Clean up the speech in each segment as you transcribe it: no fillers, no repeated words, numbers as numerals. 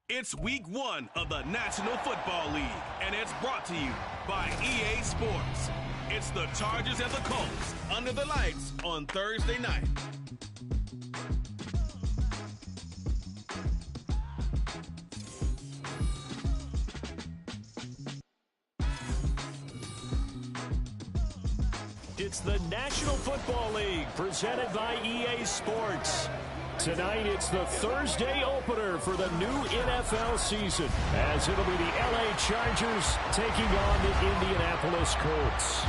It's week 1 of the National Football League, and it's brought to you by EA Sports. It's the Chargers and the Colts under the lights on Thursday night. It's the National Football League presented by EA Sports. Tonight, it's the Thursday opener for the new NFL season, as it'll be the LA Chargers taking on the Indianapolis Colts.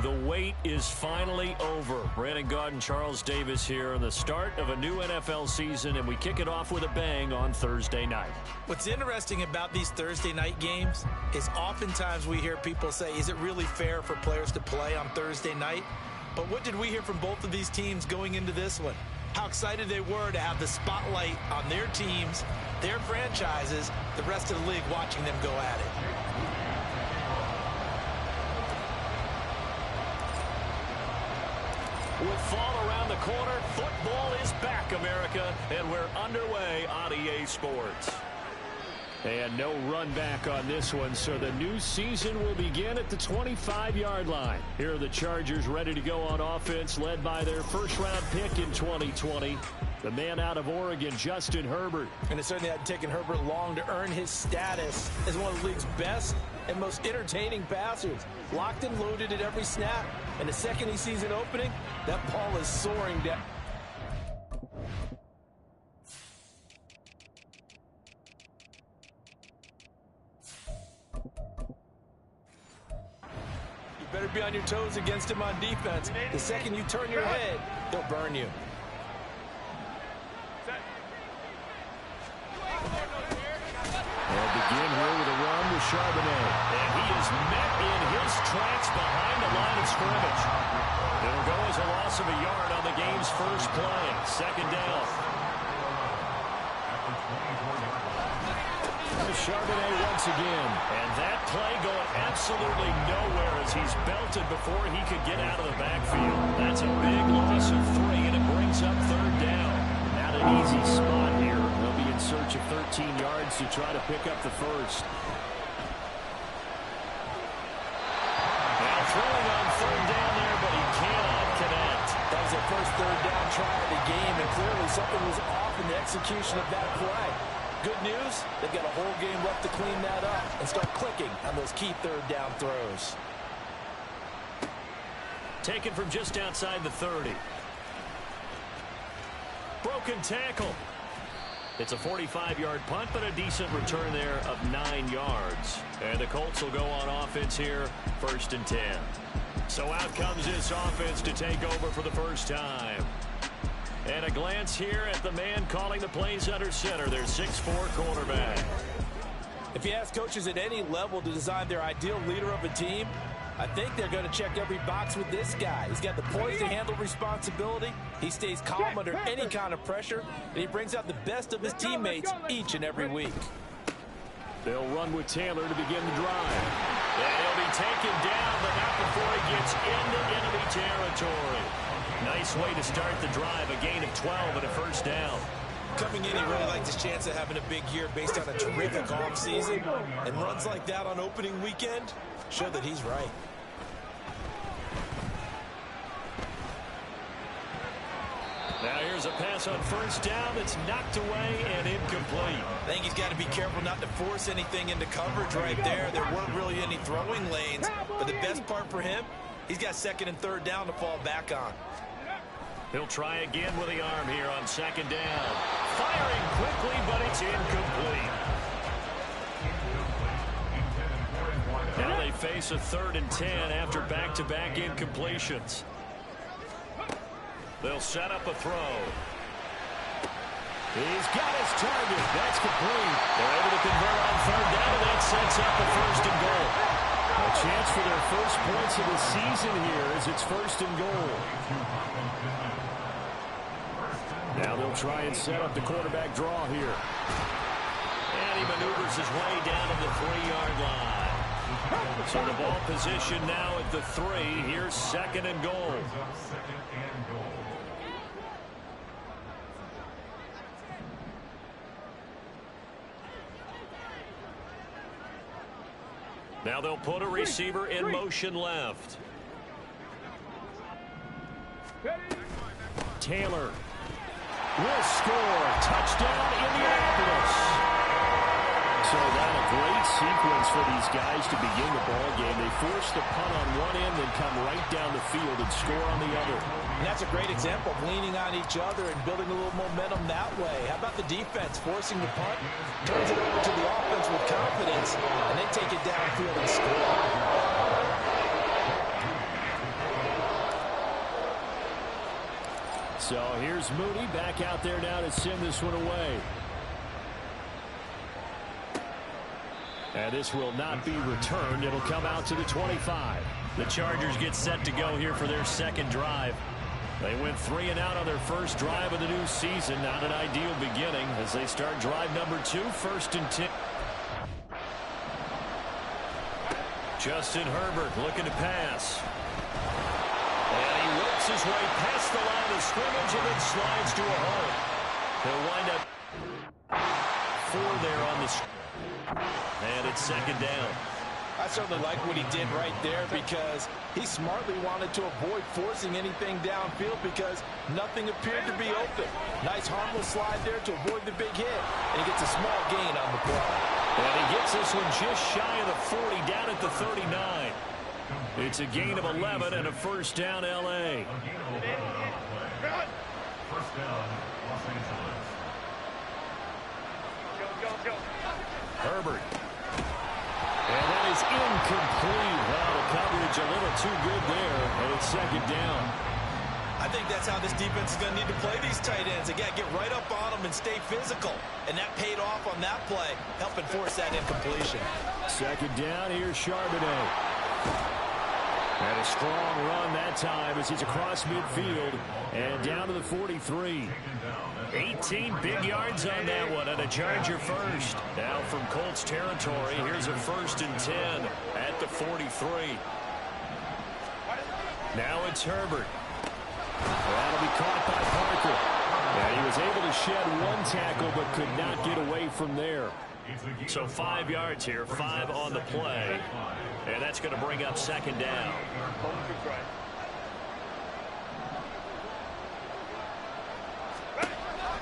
The wait is finally over. Brandon Gaudin, Charles Davis here on the start of a new NFL season, and we kick it off with a bang on Thursday night. What's interesting about these Thursday night games is oftentimes we hear people say, is it really fair for players to play on Thursday night? But what did we hear from both of these teams going into this one? How excited they were to have the spotlight on their teams, their franchises, the rest of the league watching them go at it. With fall around the corner, football is back, America, and we're underway on EA Sports. And no run back on this one, so the new season will begin at the 25-yard line. Here are the Chargers ready to go on offense, led by their first-round pick in 2020, the man out of Oregon, Justin Herbert. And it certainly hadn't taken Herbert long to earn his status as one of the league's best and most entertaining passers. Locked and loaded at every snap. And the second he sees an opening, that ball is soaring down. You better be on your toes against him on defense. The second you turn your head, they'll burn you. They'll begin here with a run with Charbonnet. And he is met in his tracks behind the line of scrimmage. It'll go as a loss of a yard on the game's first play. Second down. Charbonnet once again. And that play going absolutely nowhere as he's belted before he could get out of the backfield. That's a big loss of 3, and it brings up third down. Not an easy spot here. They'll be in search of 13 yards to try to pick up the first. Now throwing on third down there, but he cannot connect. That was their first third down try of the game, and clearly something was off in the execution of that play. Good news, they've got a whole game left to clean that up and start clicking on those key third down throws. Taken from just outside the 30. Broken tackle. It's a 45-yard punt, but a decent return there of 9 yards. And the Colts will go on offense here, 1st and 10. So out comes this offense to take over for the first time. And a glance here at the man calling the plays under center, their 6'4" quarterback. If you ask coaches at any level to design their ideal leader of a team, I think they're going to check every box with this guy. He's got the poise to handle responsibility. He stays calm under any kind of pressure, and he brings out the best of his teammates each and every week. They'll run with Taylor to begin the drive. And he'll be taken down, but not before he gets into enemy territory. Nice way to start the drive, a gain of 12 and a first down. Coming in, he really likes his chance of having a big year based on a terrific offseason. And runs like that on opening weekend show that he's right. Now here's a pass on first down that's knocked away and incomplete. I think he's got to be careful not to force anything into coverage right there. There weren't really any throwing lanes. But the best part for him, he's got 2nd and 3rd down to fall back on. He'll try again with the arm here on 2nd down. Firing quickly, but it's incomplete. Now they face a 3rd and 10 after back-to-back incompletions. They'll set up a throw. He's got his target. That's complete. They're able to convert on 3rd down, and that sets up the 1st and goal. A chance for their first points of the season here as it's 1st and goal. Now they'll try and set up the quarterback draw here. And he maneuvers his way down to the 3-yard line. So the ball position now at the 3. Here's 2nd and goal. Now they'll put a receiver in motion left. Taylor will score. Touchdown, Indianapolis. So that a great sequence for these guys to begin the ball game. They force the punt on one end, then come right down the field and score on the other. And that's a great example of leaning on each other and building a little momentum that way. How about the defense forcing the punt, turns it over to the offense with confidence, and they take it downfield and score. So here's Mooney back out there now to send this one away. And this will not be returned. It'll come out to the 25. The Chargers get set to go here for their 2nd drive. They went 3 and out on their first drive of the new season. Not an ideal beginning as they start drive number 2, 1st and 10. Justin Herbert looking to pass. And he works his way past the line of scrimmage and then slides to a hole. He'll wind up 4 there on the scrimmage. And it's 2nd down. I certainly like what he did right there because he smartly wanted to avoid forcing anything downfield because nothing appeared to be open. Nice harmless slide there to avoid the big hit. And he gets a small gain on the play. And he gets this one just shy of the 40 down at the 39. It's a gain of 11 and a 1st down L.A. First down, Los Angeles. Go. Herbert. And that is incomplete. Well, the coverage a little too good there, and it's 2nd down. I think that's how this defense is going to need to play these tight ends. They got to get right up on them and stay physical. And that paid off on that play, helping force that incompletion. 2nd down, here's Charbonnet. And a strong run that time as he's across midfield and down to the 43. 18 big yards on that one, and a Charger first. Now from Colts territory, here's a 1st and 10 at the 43. Now it's Herbert. That'll be caught by Parker. Yeah, he was able to shed 1 tackle but could not get away from there. So 5 yards here, 5 on the play. And that's going to bring up 2nd down.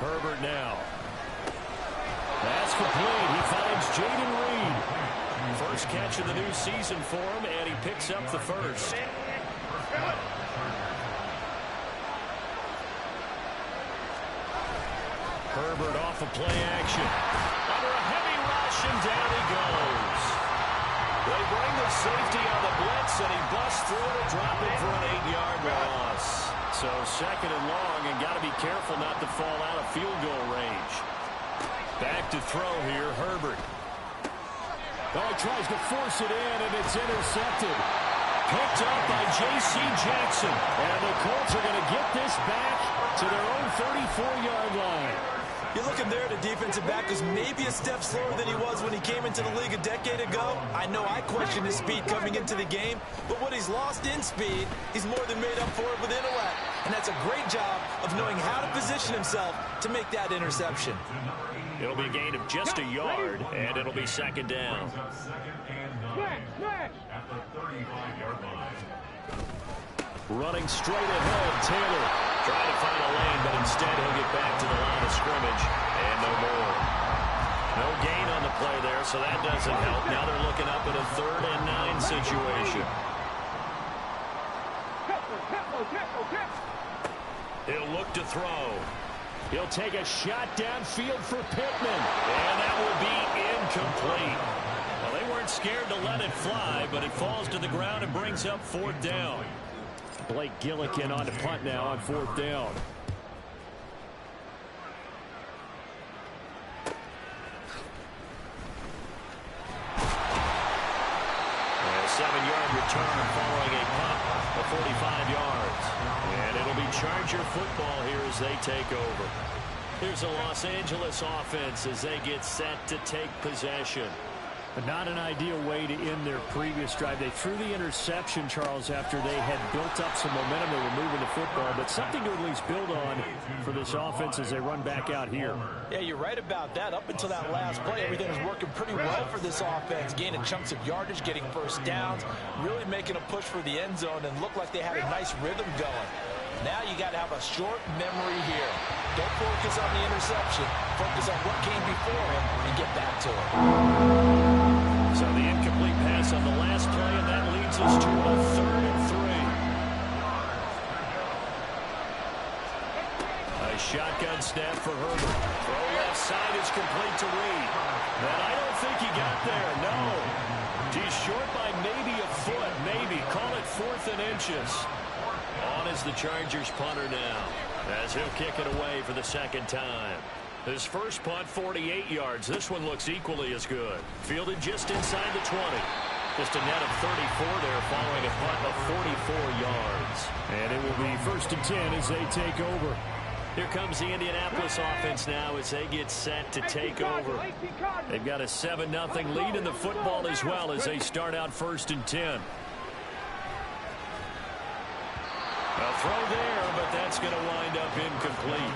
Herbert now. That's complete. He finds Jaden Reed. First catch of the new season for him, and he picks up the 1st. Herbert off of play action. Under a heavy rush, and down he goes. They bring the safety on the blitz, and he busts through it and drop it for an 8-yard loss. So 2nd and long, and got to be careful not to fall out of field goal range. Back to throw here, Herbert. Oh, he tries to force it in, and it's intercepted. Picked up by J.C. Jackson. And the Colts are going to get this back to their own 34-yard line. You're looking there at a defensive back who's maybe a step slower than he was when he came into the league a decade ago. I know I questioned his speed coming into the game, but what he's lost in speed, he's more than made up for it with intellect. And that's a great job of knowing how to position himself to make that interception. It'll be a gain of just a yard, and it'll be 2nd down. Running straight ahead, Taylor. Trying to find a lane, but instead he'll get back to the line of scrimmage, and no more. No gain on the play there, so that doesn't help. Now they're looking up at a 3rd and 9 situation. He'll look to throw. He'll take a shot downfield for Pittman. And that will be incomplete. Well, they weren't scared to let it fly, but it falls to the ground and brings up 4th down. Blake Gillikin on to punt now on 4th down. 7-yard return following a punt of 45 yards. And it'll be Charger football here as they take over. Here's the Los Angeles offense as they get set to take possession. But not an ideal way to end their previous drive. They threw the interception, Charles, after they had built up some momentum. They were moving the football, but something to at least build on for this offense as they run back out here. Yeah, you're right about that. Up until that last play, everything was working pretty well for this offense. Gaining chunks of yardage, getting first downs, really making a push for the end zone, and looked like they had a nice rhythm going. Now you got to have a short memory here. Don't focus on the interception. Focus on what came before it and get back to it. So the incomplete pass on the last play, and that leads us to a 3rd and 3. A shotgun snap for Herbert. Throw left side is complete to Reed. And I don't think he got there, no. He's short by maybe a foot, maybe. Call it 4th and inches. On is the Chargers punter now, as he'll kick it away for the 2nd time. His first punt, 48 yards. This one looks equally as good. Fielded just inside the 20. Just a net of 34 there following a punt of 44 yards. And it will be 1st and 10 as they take over. Here comes the Indianapolis offense now as they get set to take over. They've got a 7-0 lead in the football as well as they start out 1st and 10. A throw there, but that's going to wind up incomplete.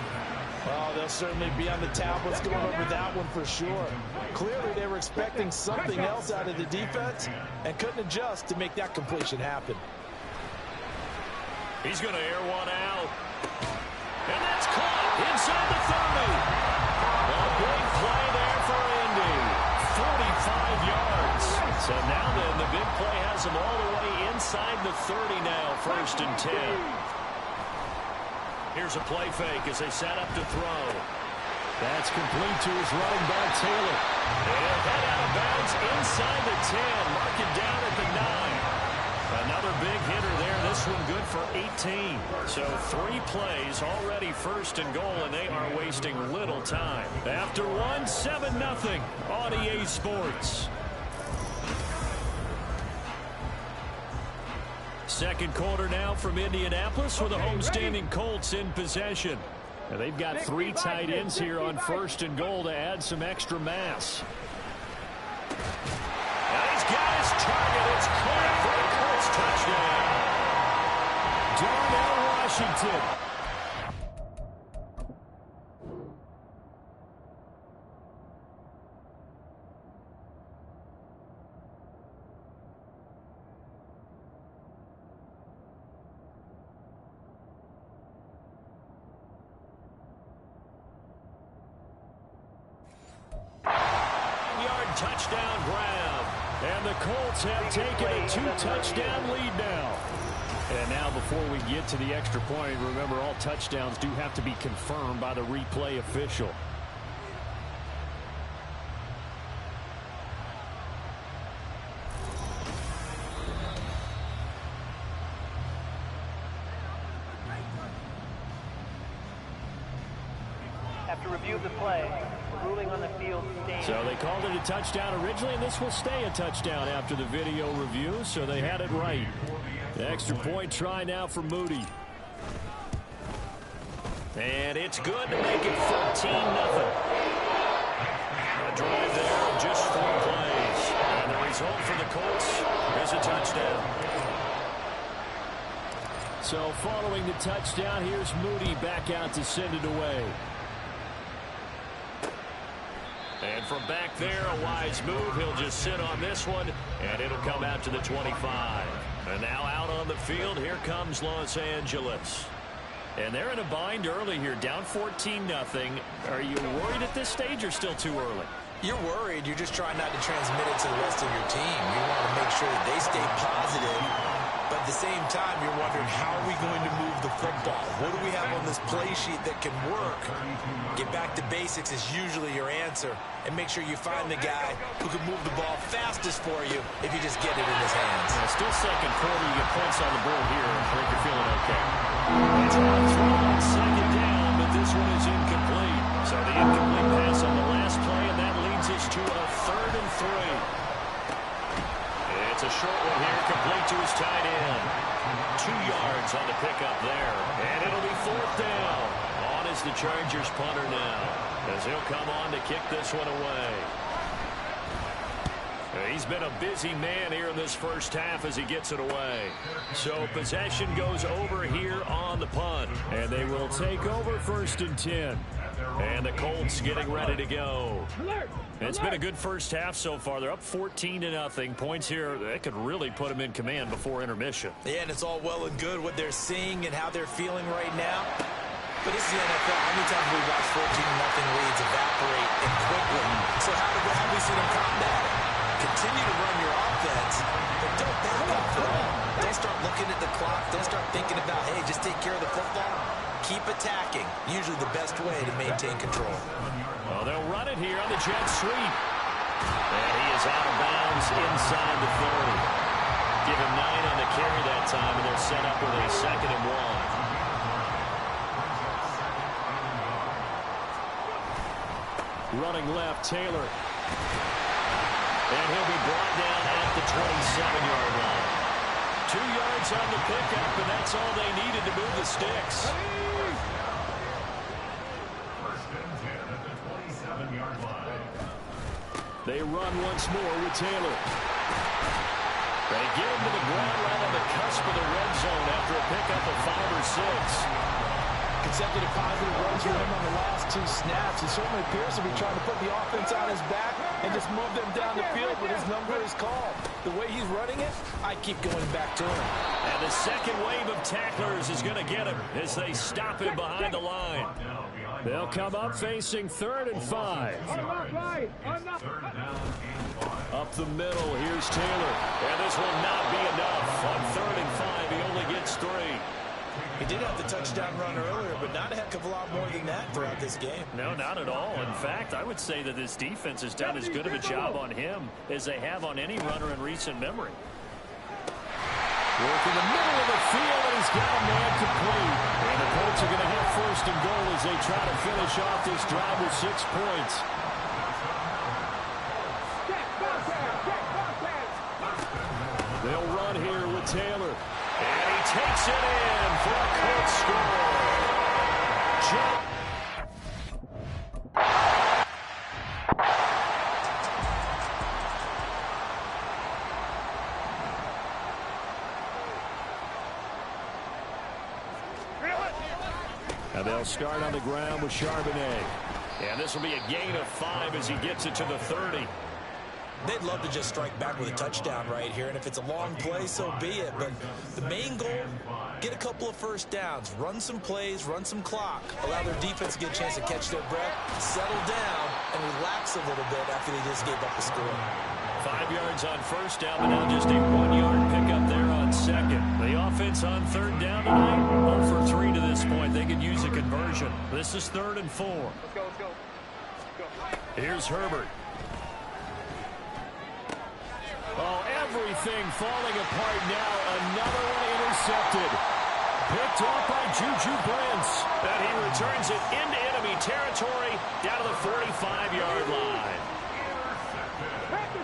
Well, they'll certainly be on the tablets going over that one for sure. Clearly, they were expecting something else out of the defense and couldn't adjust to make that completion happen. He's going to air one out. And that's caught inside the 30. A big play there for Indy. 45 yards. So now then, the big play has them all the way inside the 30 now, 1st and 10. Here's a play fake as they set up to throw. That's complete to his running back, Taylor. And head out of bounds inside the 10. Mark it down at the 9. Another big hitter there. This one good for 18. So 3 plays already 1st and goal, and they are wasting little time. After one, 7-0 on EA Sports. Second quarter now from Indianapolis with the homestanding Colts in possession. Now they've got 3 tight ends here on 1st and goal to add some extra mass. And he's got his target. It's caught for a Colts touchdown. Darnell Washington. Touchdown grab. And the Colts have taken a 2-touchdown lead now. And now before we get to the extra point, remember all touchdowns do have to be confirmed by the replay official. After review of the play, the ruling on the field stands. So they called it a touchdown originally, and this will stay a touchdown after the video review, so they had it right. The extra point try now for Moody. And it's good to make it 14-0. A drive there of just 4 plays. And the result for the Colts is a touchdown. So following the touchdown, here's Moody back out to send it away. And from back there, a wise move. He'll just sit on this one, and it'll come out to the 25. And now out on the field, here comes Los Angeles. And they're in a bind early here, down 14-0. Are you worried at this stage or still too early? You're worried. You're just trying not to transmit it to the rest of your team. You want to make sure that they stay positive. But at the same time, you're wondering, how are we going to move the football? What do we have on this play sheet that can work? Get back to basics is usually your answer. And make sure you find the guy who can move the ball fastest for you if you just get it in his hands. Still second quarter, you get points on the board here. I think you're feeling okay. It's on 2nd down, but this one is incomplete. So the incomplete pass on the last play, and that leads us to a 3rd and 3. It's a short one here, complete to his tight end. 2 yards on the pickup there. And it'll be 4th down. On is the Chargers punter now, as he'll come on to kick this one away. He's been a busy man here in this first half as he gets it away. So possession goes over here on the punt. And they will take over 1st and 10. And the Colts getting ready to go. It's been a good first half so far. They're up 14-0. Points here, that could really put them in command before intermission. Yeah, and it's all well and good what they're seeing and how they're feeling right now. But this is the NFL. How many times we watch 14-0 leads evaporate and quickly? So how have we seen them combat it? Continue to run your offense, but don't back off at all. Don't start looking at the clock. Don't start thinking about, hey, just take care of the football. Keep attacking. Usually the best way to maintain control. Well, they'll run it here on the jet sweep. And he is out of bounds inside the 30. Give him 9 on the carry that time, and they're set up with a 2nd and 1. Running left, Taylor. And he'll be brought down at the 27-yard line. 2 yards on the pickup, and that's all they needed to move the sticks. 1st and 10 at the 27-yard line. They run once more with Taylor. They get him to the ground right on the cusp of the red zone after a pickup of 5 or 6. Consecutive positive runs for him on the last 2 snaps. He certainly appears to be trying to put the offense on his back and just move them down the field, but his number is called. The way he's running it, I keep going back to him. And the second wave of tacklers is going to get him as they stop him behind the line. They'll come up facing 3rd and 5. Up the middle, here's Taylor. And this will not be enough. On 3rd and 5, he only gets 3. He did have the touchdown run earlier, but not a heck of a lot more than that throughout this game. No, not at all. In fact, I would say that this defense has done as good of a job on him as they have on any runner in recent memory. Work in the middle of the field, and he's got a man complete. And the Colts are going to have 1st and goal as they try to finish off this drive with 6 points. They'll run here with Taylor. And he takes it in for a Colts score. Now they'll start on the ground with Charbonnet. And this will be a gain of 5 as he gets it to the 30. They'd love to just strike back with a touchdown right here, and if it's a long play, so be it. But the main goal, get a couple of 1st downs, run some plays, run some clock, allow their defense to get a chance to catch their breath, settle down, and relax a little bit after they just gave up the score. 5 yards on 1st down, but now just a 1-yard pickup there on 2nd. The offense on 3rd down tonight, 0 for 3 to this point. They could use a conversion. This is 3rd and 4. Let's go. Here's Herbert. Oh, everything falling apart now. Another one intercepted. Picked off by Juju Brents. And he returns it into enemy territory down to the 45-yard line.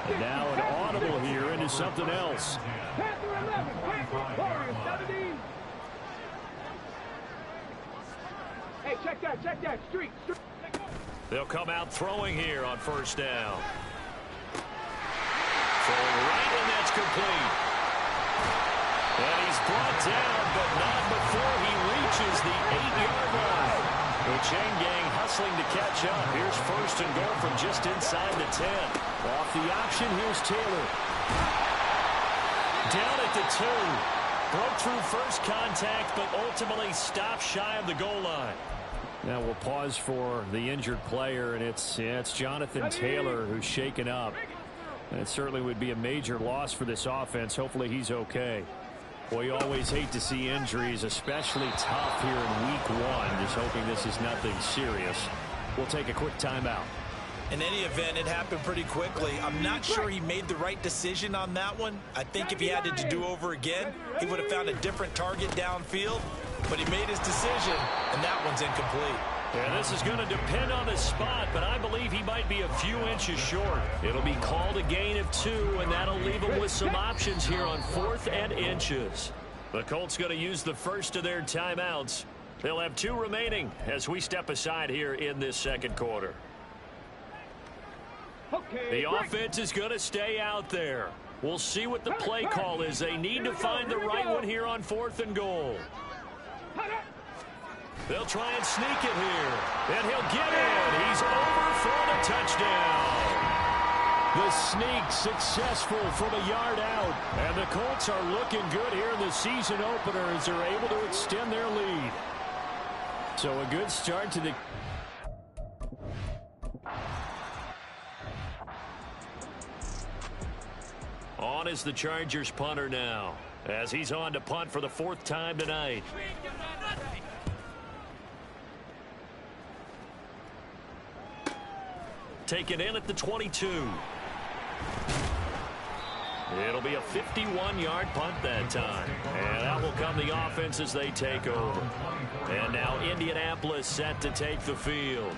And now an audible here into something else. Hey, check that. Street. They'll come out throwing here on 1st down. Throwing right, and that's complete. And he's brought down, but not before he reaches the 8-yard line. The chain gang hustling to catch up. Here's 1st and goal from just inside the 10. Off the option, here's Taylor. Down at the 2. Broke through first contact, but ultimately stopped shy of the goal line. Now we'll pause for the injured player, and it's Jonathan Taylor who's shaken up. And it certainly would be a major loss for this offense. Hopefully he's okay. Well, you always hate to see injuries, especially tough here in week 1. Just hoping this is nothing serious. We'll take a quick timeout. In any event, it happened pretty quickly. I'm not sure he made the right decision on that one. I think if he had to do over again, he would have found a different target downfield. But he made his decision, and that one's incomplete. And this is going to depend on his spot, but I believe he might be a few inches short. It'll be called a gain of 2, and that'll leave him with some options here on 4th and inches. The Colts going to use the first of their timeouts. They'll have 2 remaining as we step aside here in this second quarter. The offense is going to stay out there. We'll see what the play call is. They need to find the right one here on 4th and goal. They'll try and sneak it here. And he'll get in. He's over for the touchdown. The sneak successful from a yard out. And the Colts are looking good here in the season opener as they're able to extend their lead. So a good start to the... On is the Chargers punter now, as he's on to punt for the 4th time tonight. Taken in at the 22. It'll be a 51-yard punt that time. And that will come the offense as they take over. And now Indianapolis set to take the field.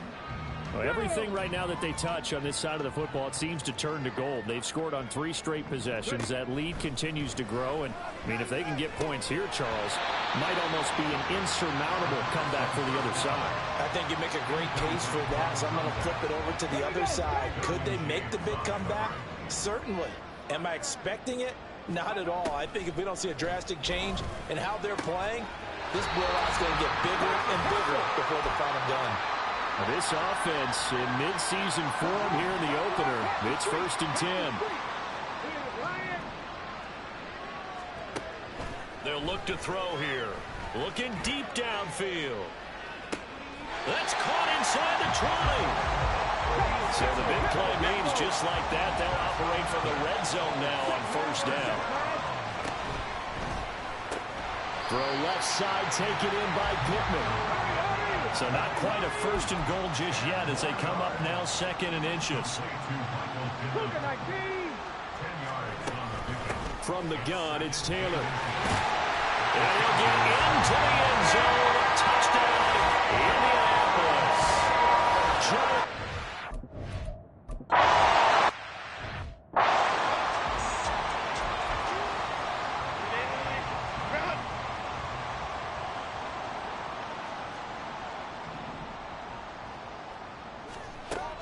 Well, everything right now that they touch on this side of the football, it seems to turn to gold. They've scored on 3 straight possessions. That lead continues to grow. And, I mean, if they can get points here, Charles, might almost be an insurmountable comeback for the other side. I think you make a great case for that, so I'm going to flip it over to the other side. Could they make the big comeback? Certainly. Am I expecting it? Not at all. I think if we don't see a drastic change in how they're playing, this blowout's going to get bigger and bigger before the final gun. This offense in midseason form here in the opener. It's 1st and 10. They'll look to throw here. Looking deep downfield. That's caught inside the 20. So the big play means just like that, they'll operate from the red zone now on 1st down. Throw left side taken in by Pittman. So not quite a 1st and goal just yet as they come up now 2nd and inches. From the gun, it's Taylor. And he'll get into the end zone. Touchdown, Indianapolis.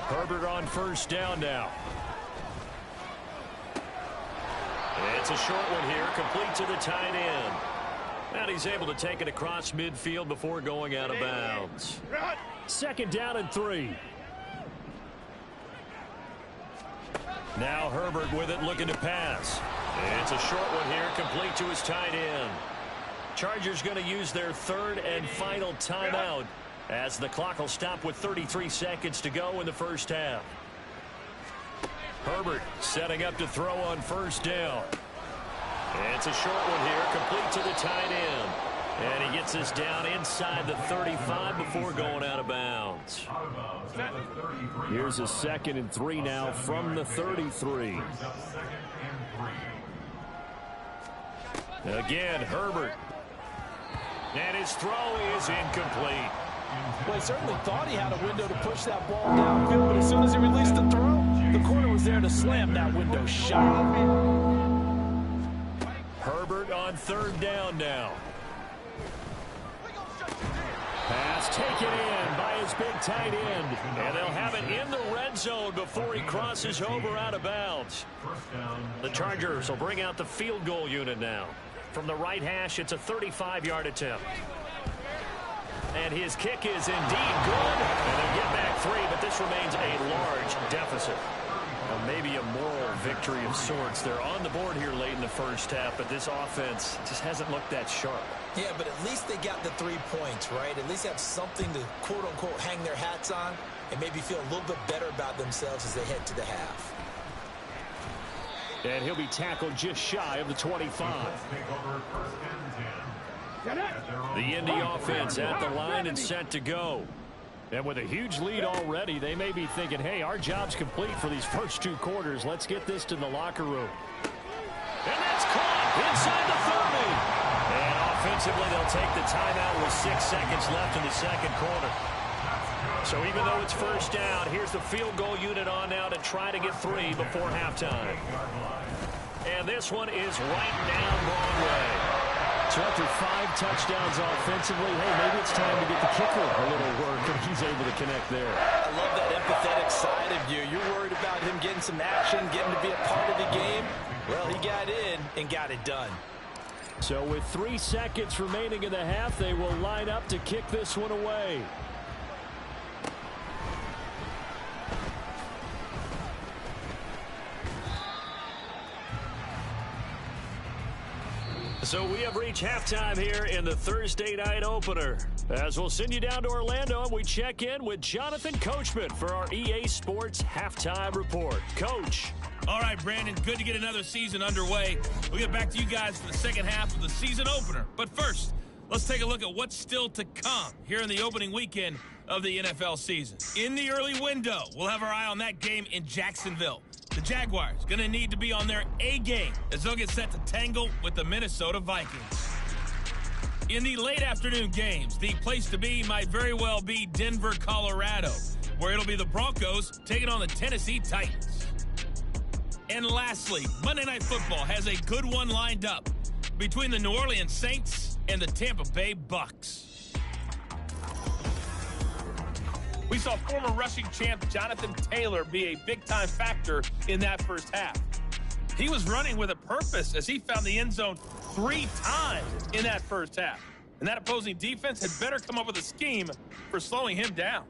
Herbert on 1st down now. It's a short one here, complete to the tight end. And he's able to take it across midfield before going out of bounds. 2nd down and 3. Now Herbert with it, looking to pass. It's a short one here, complete to his tight end. Chargers going to use their 3rd and final timeout as the clock will stop with 33 seconds to go in the 1st half. Herbert setting up to throw on 1st down. It's a short one here, complete to the tight end. And he gets this down inside the 35 before going out of bounds. Here's a 2nd and 3 now from the 33. Again, Herbert. And his throw is incomplete. Well, he certainly thought he had a window to push that ball downfield, but as soon as he released the throw, the corner was there to slam that window shut. Herbert on 3rd down now. Pass taken in by his big tight end. And they'll have it in the red zone before he crosses over out of bounds. The Chargers will bring out the field goal unit now. From the right hash, it's a 35-yard attempt. And his kick is indeed good. And they'll get back 3, but this remains a large deficit. Well, maybe a moral victory of sorts. They're on the board here late in the 1st half, but this offense just hasn't looked that sharp. Yeah, but at least they got the 3 points, right? At least have something to, quote-unquote, hang their hats on and maybe feel a little bit better about themselves as they head to the half. And he'll be tackled just shy of the 25. The Indy offense at the line and set to go. And with a huge lead already, they may be thinking, hey, our job's complete for these first 2 quarters. Let's get this to the locker room. And that's caught inside the 30. And offensively, they'll take the timeout with 6 seconds left in the second quarter. So even though it's first down, here's the field goal unit on now to try to get 3 before halftime. And this one is right down Broadway. So after 5 touchdowns offensively, hey, maybe it's time to get the kicker a little work, and he's able to connect there. I love that empathetic side of you. You're worried about him getting some action, getting to be a part of the game. Well, he got in and got it done. So with 3 seconds remaining in the half, they will line up to kick this one away. So we have reached halftime here in the Thursday night opener. As we'll send you down to Orlando, and we check in with Jonathan Coachman for our EA Sports Halftime Report. Coach. All right, Brandon, good to get another season underway. We'll get back to you guys for the second half of the season opener. But first, let's take a look at what's still to come here in the opening weekend of the NFL season. In the early window, we'll have our eye on that game in Jacksonville. The Jaguars going to need to be on their A game as they'll get set to tangle with the Minnesota Vikings. In the late afternoon games, the place to be might very well be Denver, Colorado, where it'll be the Broncos taking on the Tennessee Titans. And lastly, Monday Night Football has a good one lined up between the New Orleans Saints and the Tampa Bay Bucks. We saw former rushing champ Jonathan Taylor be a big-time factor in that first half. He was running with a purpose as he found the end zone 3 times in that first half. And that opposing defense had better come up with a scheme for slowing him down.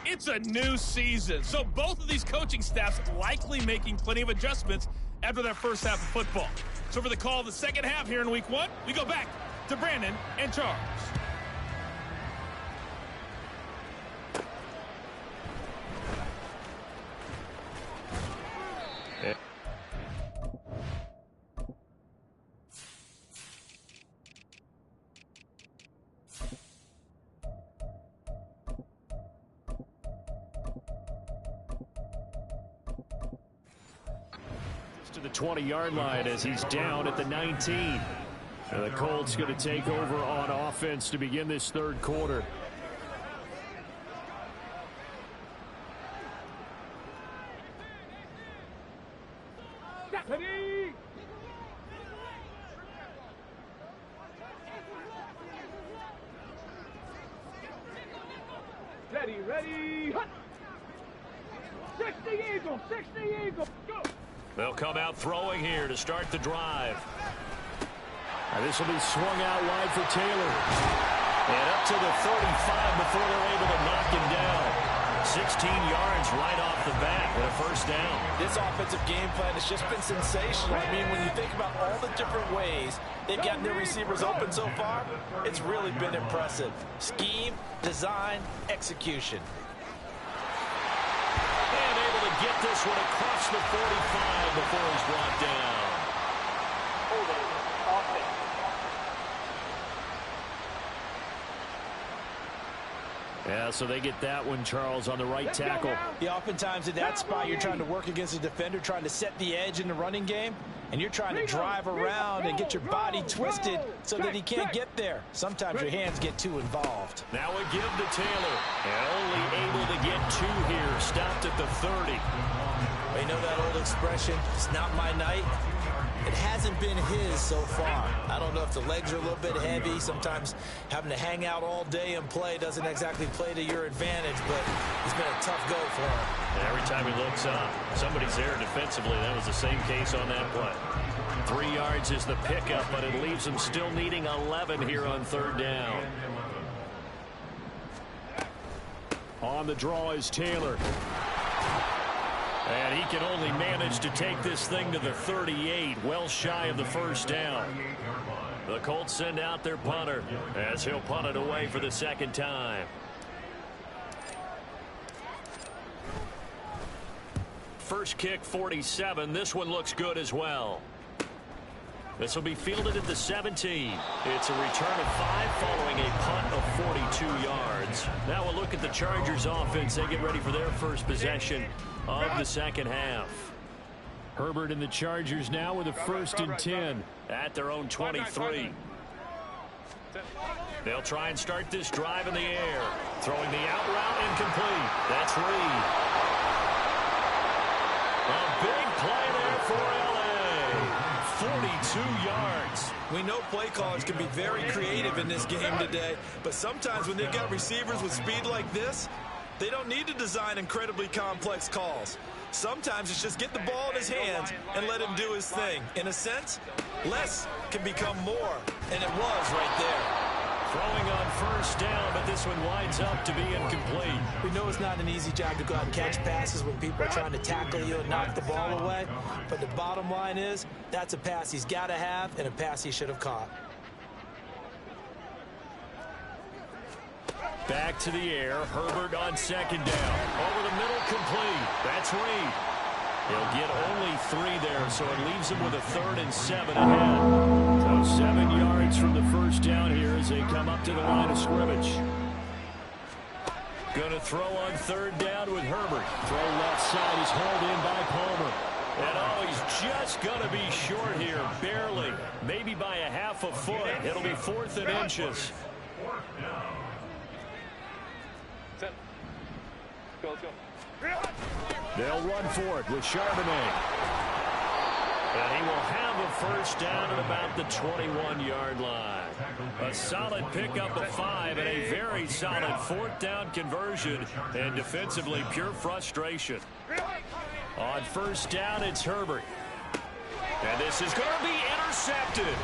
It's a new season, so both of these coaching staffs likely making plenty of adjustments after their first half of football. So for the call of the second half here in Week 1, we go back to Brandon and Charles. To the 20-yard line as he's down at the 19. And the Colts going to take over on offense to begin this third quarter. Ready, 60 Eagles, 60 Eagles, go! They'll come out throwing here to start the drive. And this will be swung out wide for Taylor. And up to the 35 before they're able to knock him down. 16 yards right off the bat and a first down. This offensive game plan has just been sensational. I mean, when you think about all the different ways they've gotten their receivers open so far, it's really been impressive. Scheme, design, execution. And able to get this one across the 45 before he's brought down. Yeah, so they get that one, Charles, on the right tackle. Yeah, oftentimes in that spot, you're trying to work against a defender, trying to set the edge in the running game, and you're trying to drive around and get your body twisted so that he can't get there. Sometimes your hands get too involved. Now a give to Taylor, and only able to get 2 here, stopped at the 30. You know that old expression, it's not my night? It hasn't been his so far. I don't know if the legs are a little bit heavy. Sometimes having to hang out all day and play doesn't exactly play to your advantage, but it's been a tough go for him. And every time he looks up, somebody's there defensively. That was the same case on that play. 3 yards is the pickup, but it leaves him still needing 11 here on third down. On the draw is Taylor. And he can only manage to take this thing to the 38, well shy of the first down. The Colts send out their punter as he'll punt it away for the second time. First kick, 47. This one looks good as well. This will be fielded at the 17. It's a return of 5 following a punt of 42 yards. Now we'll look at the Chargers offense. They get ready for their first possession of the second half. Herbert and the Chargers now with a 1st and 10 at their own 23. They'll try and start this drive in the air. Throwing the out route incomplete. That's Reed. A big play there for L.A. 42 yards. We know play callers can be very creative in this game today, but sometimes when they've got receivers with speed like this, they don't need to design incredibly complex calls. Sometimes it's just get the ball in his hands and let him do his thing. In a sense, less can become more, and it was right there. Throwing on first down, but this one winds up to be incomplete. We know it's not an easy job to go out and catch passes when people are trying to tackle you and knock the ball away, but the bottom line is that's a pass he's got to have and a pass he should have caught. Back to the air. Herbert on second down. Over the middle, complete. That's Reed. He'll get only 3 there, so it leaves him with a 3rd and 7 ahead. So 7 yards from the first down here as they come up to the line of scrimmage. Going to throw on 3rd down with Herbert. Throw left side is hauled in by Palmer. And oh, he's just going to be short here, barely. Maybe by a half a foot. It'll be 4th and inches. They'll run for it with Charbonnet. And he will have a first down at about the 21-yard line. A solid pickup of 5 and a very solid 4th down conversion. And defensively, pure frustration. On first down, it's Herbert. And this is going to be intercepted.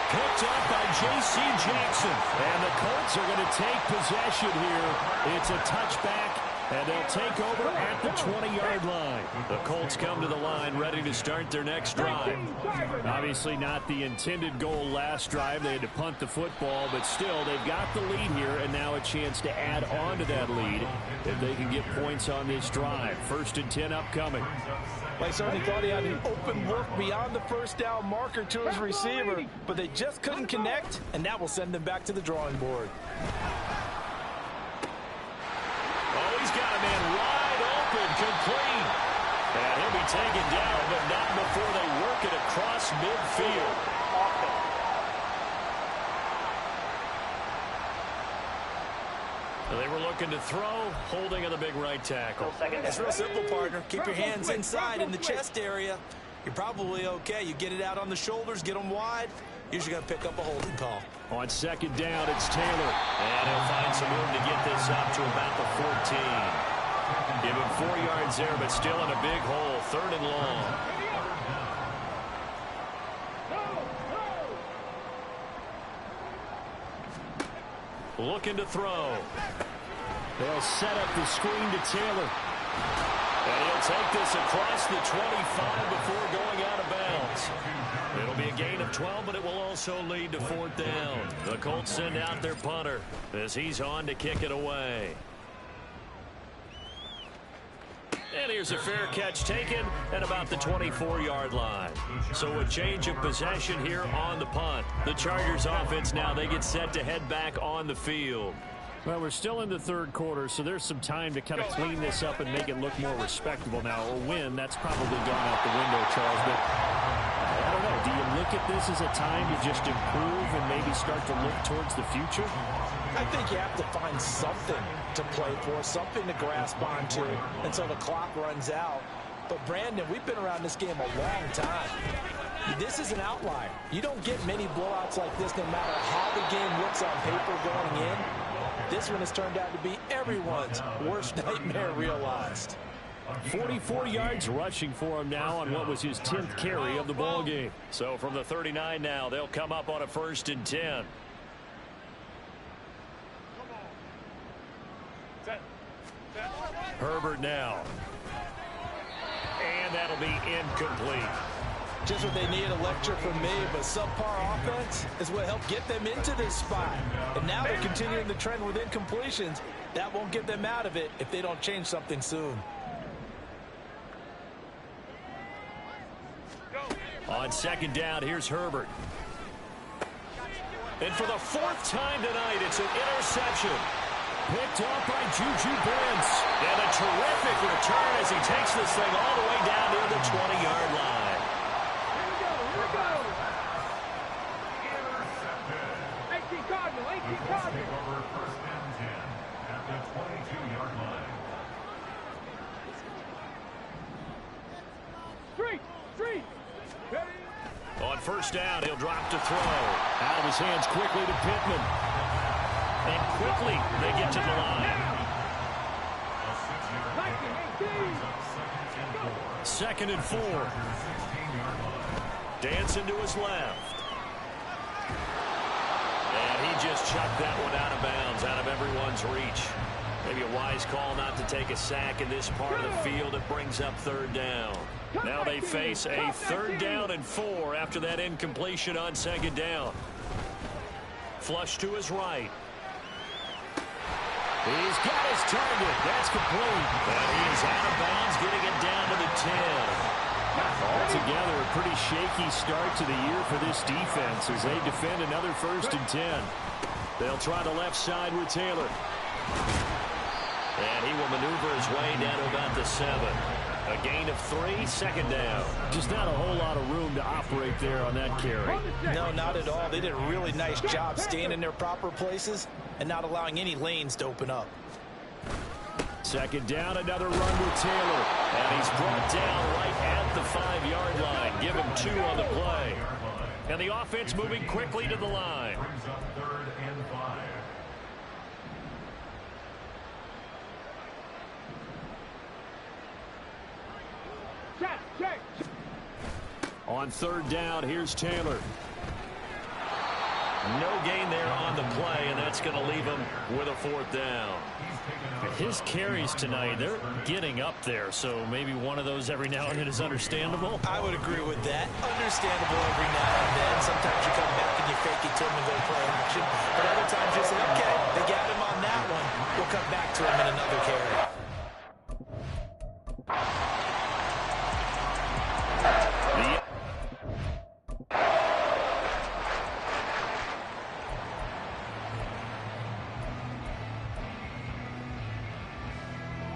Picked up by J.C. Jackson. And the Colts are going to take possession here. It's a touchback. And they'll take over at the 20-yard line. The Colts come to the line ready to start their next drive. Obviously not the intended goal last drive. They had to punt the football, but still they've got the lead here and now a chance to add on to that lead if they can get points on this drive. 1st and 10 upcoming. They certainly thought he had an open look beyond the first down marker to his receiver, but they just couldn't connect, and that will send them back to the drawing board. He's got a man wide open, complete. And he'll be taken down, but not before they work it across midfield. They were looking to throw, holding on the big right tackle. It's real simple, partner. Keep your hands inside in the chest area. You're probably okay. You get it out on the shoulders, get them wide. Usually going to pick up a holding call. On second down, it's Taylor. And he'll find some room to get this up to about the 14. Give him 4 yards there, but still in a big hole. 3rd and long. Looking to throw. They'll set up the screen to Taylor. And he'll take this across the 25 before going out of bounds. It'll be a gain of 12, but it will also lead to 4th down. The Colts send out their punter as he's on to kick it away. And here's a fair catch taken at about the 24-yard line. So a change of possession here on the punt. The Chargers offense now, they get set to head back on the field. Well, we're still in the 3rd quarter, so there's some time to kind of clean this up and make it look more respectable now. Or win, that's probably gone out the window, Charles. But I don't know. Do you look at this as a time to just improve and maybe start to look towards the future? I think you have to find something to play for, something to grasp onto until the clock runs out. But, Brandon, we've been around this game a long time. This is an outlier. You don't get many blowouts like this no matter how the game looks on paper going in. This one has turned out to be everyone's worst nightmare realized. 44 yards rushing for him now on what was his 10th carry of the ball game. So from the 39 now, they'll come up on a 1st and 10. Herbert now. And that'll be incomplete. Just what they need, a lecture from me, but subpar offense is what helped get them into this spot. And now they're continuing the trend with incompletions. That won't get them out of it if they don't change something soon. On second down, here's Herbert. And for the 4th time tonight, it's an interception. Picked off by Juju Brents. And a terrific return as he takes this thing all the way down near the 20-yard line. 3. Ready? On first down, he'll drop to throw. Out of his hands quickly to Pittman. And quickly they get to the line. 2nd and 4. Dancing to his left. And he just chucked that one out of bounds, out of everyone's reach. Maybe a wise call not to take a sack in this part of the field. It brings up 3rd down. Now they face a 3rd down and 4 after that incompletion on 2nd down. Flush to his right. He's got his target. That's complete. And he is out of bounds, getting it down to the 10. Altogether, a pretty shaky start to the year for this defense as they defend another 1st and 10. They'll try the left side with Taylor. And he will maneuver his way down to about the 7. A gain of 3, 2nd down. Just not a whole lot of room to operate there on that carry. No, not at all. They did a really nice job staying in their proper places and not allowing any lanes to open up. 2nd down, another run with Taylor. And he's brought down right at the 5-yard line. Give him 2 on the play. And the offense moving quickly to the line. Brings up 3rd and 5. Check. On 3rd down, here's Taylor. No gain there on the play, and that's going to leave him with a 4th down. His carries tonight, they're getting up there, so maybe one of those every now and then is understandable. I would agree with that. Understandable every now and then. Sometimes you come back and you fake it to him and go play action. But other times you say, okay, they got him on that one. We'll come back to him in another carry.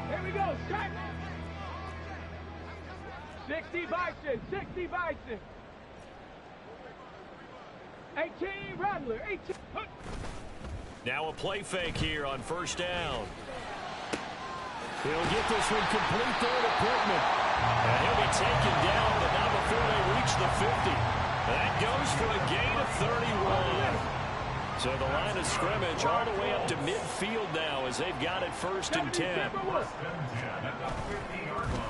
Here we go, check. 60 Bison. 18 Rattler, 18. Now a play fake here on 1st down. He'll get this one complete there to Pittman. And he'll be taken down, but not before they reach the 50. That goes for a gain of 31. So the line of scrimmage all the way up to midfield now as they've got it 1st and 10.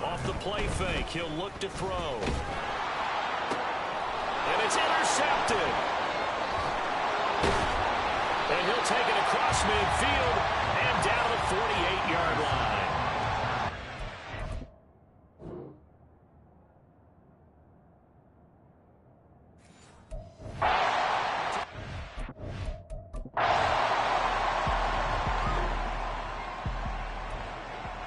Off the play fake, he'll look to throw. And it's intercepted. And he'll take it across midfield and down the 48-yard line.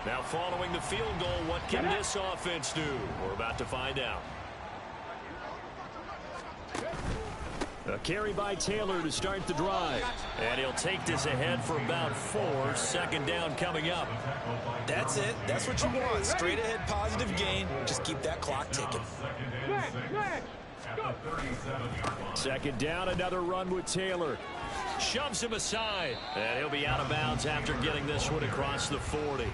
Now following the field goal, what can this offense do? We're about to find out. A carry by Taylor to start the drive. And he'll take this ahead for about 4. 2nd down coming up. That's it. That's what you want. Straight ahead positive gain. Just keep that clock ticking. 2nd down, another run with Taylor. Shoves him aside. And he'll be out of bounds after getting this one across the 40.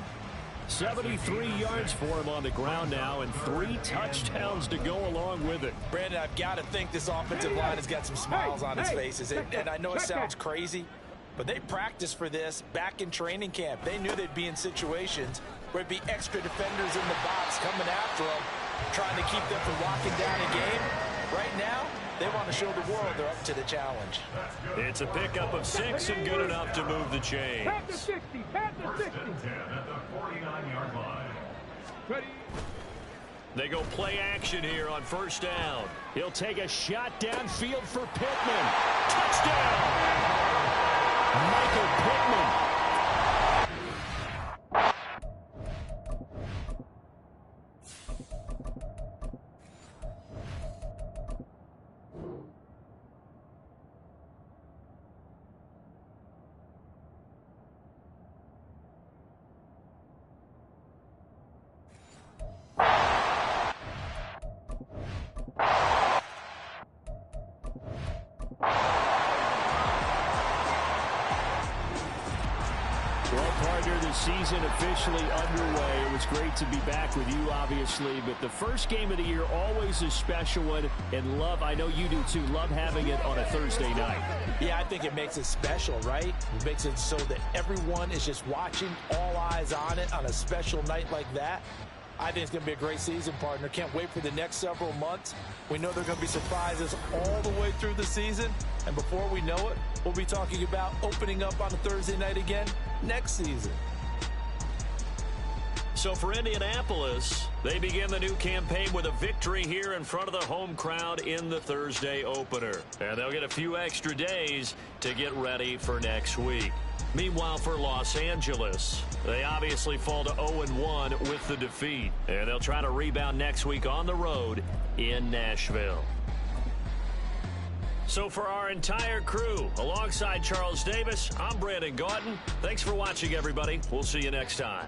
73 yards for him on the ground now, and 3 touchdowns to go along with it. Brandon, I've got to think this offensive line has got some smiles on its faces. And I know it sounds crazy, but they practiced for this back in training camp. They knew they'd be in situations where it'd be extra defenders in the box coming after them, trying to keep them from locking down a game. Right now, they want to show the world they're up to the challenge. It's a pickup of 6 and good enough to move the chains. Pat the 60. At the 49-yard line. Ready. They go play action here on 1st down. He'll take a shot downfield for Pittman. Touchdown! Michael Pittman. the season officially underway. It was great to be back with you, obviously, but the first game of the year always a special one, and love, I know you do too, love having it on a Thursday night. Yeah, I think it makes it special, right? It makes it so that everyone is just watching, all eyes on it on a special night like that. I think it's going to be a great season, partner. Can't wait for the next several months. We know there are going to be surprises all the way through the season. And before we know it, we'll be talking about opening up on a Thursday night again next season. So for Indianapolis, they begin the new campaign with a victory here in front of the home crowd in the Thursday opener. And they'll get a few extra days to get ready for next week. Meanwhile, for Los Angeles, they obviously fall to 0-1 with the defeat. And they'll try to rebound next week on the road in Nashville. So for our entire crew, alongside Charles Davis, I'm Brandon Gaudin. Thanks for watching, everybody. We'll see you next time.